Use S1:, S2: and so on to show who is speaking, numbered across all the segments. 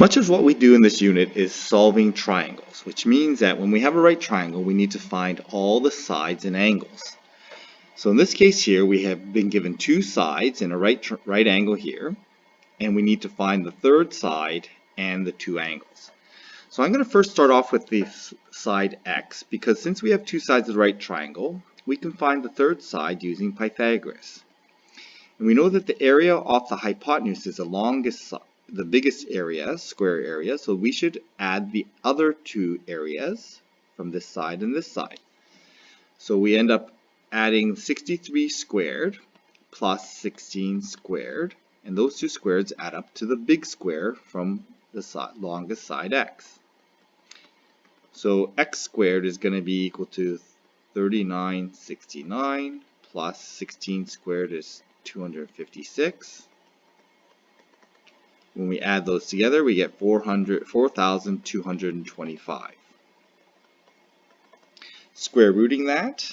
S1: Much of what we do in this unit is solving triangles, which means that when we have a right triangle, we need to find all the sides and angles. So in this case here, we have been given two sides and a right angle here, and we need to find the third side and the two angles. So I'm going to first start off with the side x, because since we have two sides of the right triangle, we can find the third side using Pythagoras. And we know that the area of the hypotenuse is the biggest area, square area, so we should add the other two areas from this side and this side. So we end up adding 63 squared plus 16 squared, and those two squares add up to the big square from the longest side x. So x squared is going to be equal to 3969 plus 16 squared is 256. When we add those together, we get 4,225. Square rooting that,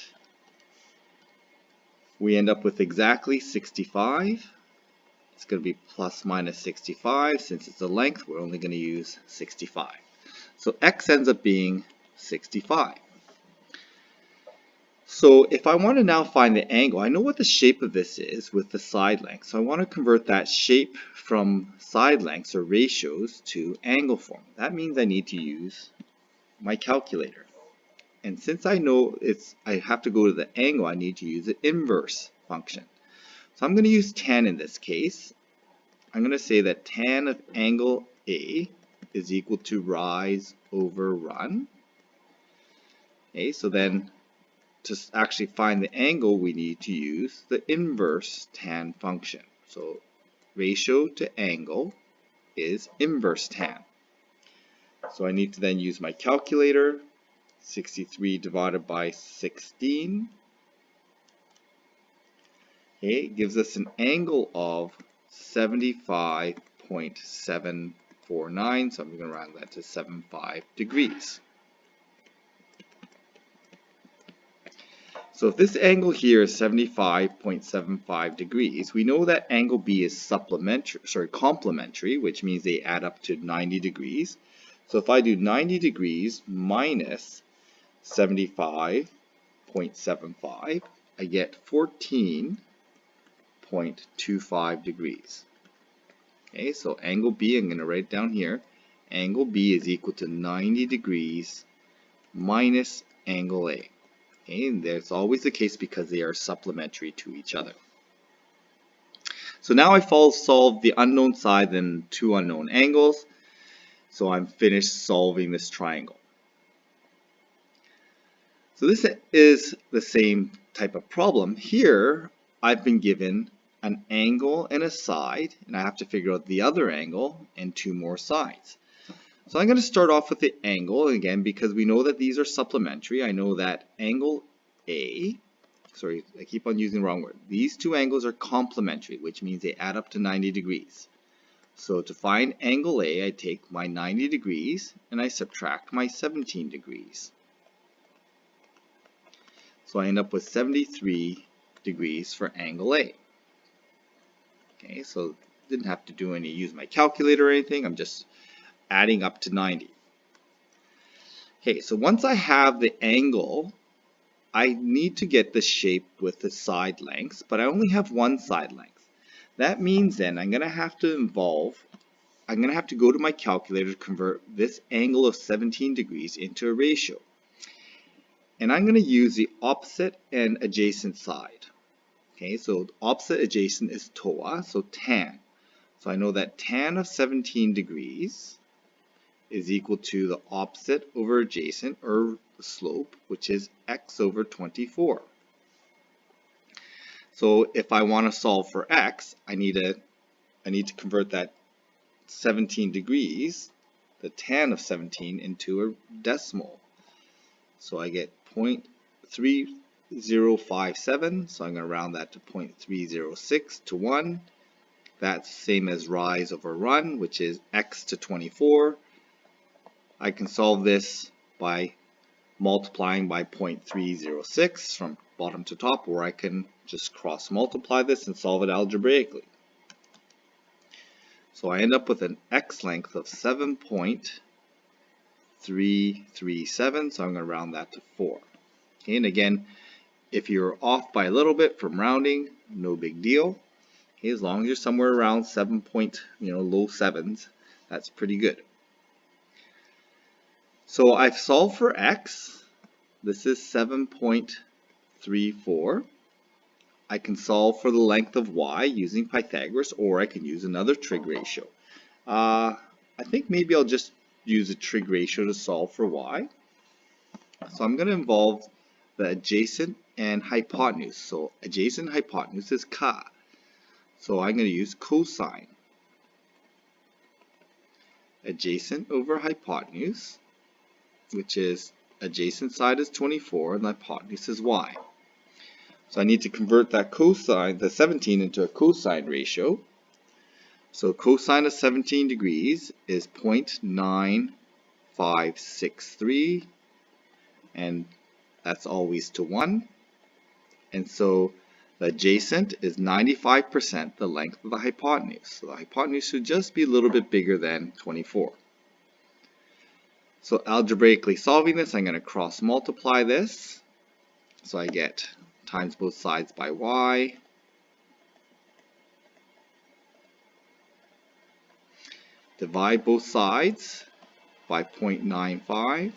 S1: we end up with exactly 65. It's going to be plus minus 65. Since it's a length, we're only going to use 65. So x ends up being 65. So if I want to now find the angle, I know what the shape of this is with the side length. So I want to convert that shape from side lengths or ratios to angle form. That means I need to use my calculator. And since I know I have to go to the angle, I need to use the inverse function. So I'm going to use tan in this case. I'm going to say that tan of angle A is equal to rise over run. Okay, so then to actually find the angle, we need to use the inverse tan function. So ratio to angle is inverse tan. So I need to then use my calculator. 63 divided by 16. Okay, gives us an angle of 75.749. So I'm going to round that to 75 degrees. So if this angle here is 75.75 degrees, we know that angle B is complementary, which means they add up to 90 degrees. So if I do 90 degrees minus 75.75, I get 14.25 degrees. Okay, so angle B, I'm going to write it down here. Angle B is equal to 90 degrees minus angle A. Okay, and that's always the case because they are supplementary to each other. So now I solve the unknown side and two unknown angles. So I'm finished solving this triangle. So this is the same type of problem. Here I've been given an angle and a side, and I have to figure out the other angle and two more sides. So I'm going to start off with the angle again because we know that these are supplementary. I know that angle A, sorry, I keep on using the wrong word. These two angles are complementary, which means they add up to 90 degrees. So to find angle A, I take my 90 degrees and I subtract my 17 degrees. So I end up with 73 degrees for angle A. Okay, so didn't have to use my calculator or anything. I'm just adding up to 90. Okay, so once I have the angle, I need to get the shape with the side lengths, but I only have one side length. That means then I'm going to have to go to my calculator to convert this angle of 17 degrees into a ratio. And I'm going to use the opposite and adjacent side. Okay, so opposite adjacent is TOA, so tan. So I know that tan of 17 degrees is equal to the opposite over adjacent, or slope, which is x over 24. So if I want to solve for x, I need to convert that 17 degrees, the tan of 17, into a decimal. So I get 0.3057, so I'm going to round that to 0.306 to 1. That's the same as rise over run, which is x to 24. I can solve this by multiplying by 0.306 from bottom to top, or I can just cross multiply this and solve it algebraically. So I end up with an x length of 7.337, so I'm going to round that to 4. Okay, and again, if you're off by a little bit from rounding, no big deal. Okay, as long as you're somewhere around 7 point, low 7s, that's pretty good. So I've solved for x. This is 7.34. I can solve for the length of y using Pythagoras, or I can use another trig ratio. I think maybe I'll just use a trig ratio to solve for y. So I'm going to involve the adjacent and hypotenuse. So adjacent and hypotenuse is ka. So I'm going to use cosine. Adjacent over hypotenuse, which is adjacent side is 24 and the hypotenuse is y. So I need to convert that cosine, the 17, into a cosine ratio. So cosine of 17 degrees is 0.9563, and that's always to 1. And so the adjacent is 95% the length of the hypotenuse. So the hypotenuse should just be a little bit bigger than 24. So algebraically solving this, I'm going to cross multiply this. So I get times both sides by y. Divide both sides by 0.95.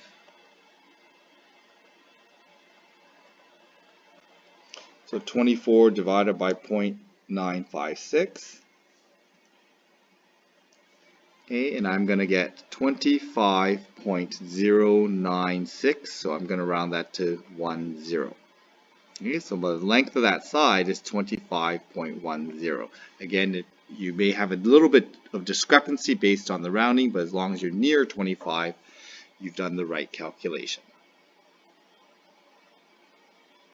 S1: So 24 divided by 0.956. Okay, and I'm going to get 25.096. So I'm going to round that to 10. Okay, so the length of that side is 25.10. Again, you may have a little bit of discrepancy based on the rounding, but as long as you're near 25, you've done the right calculation.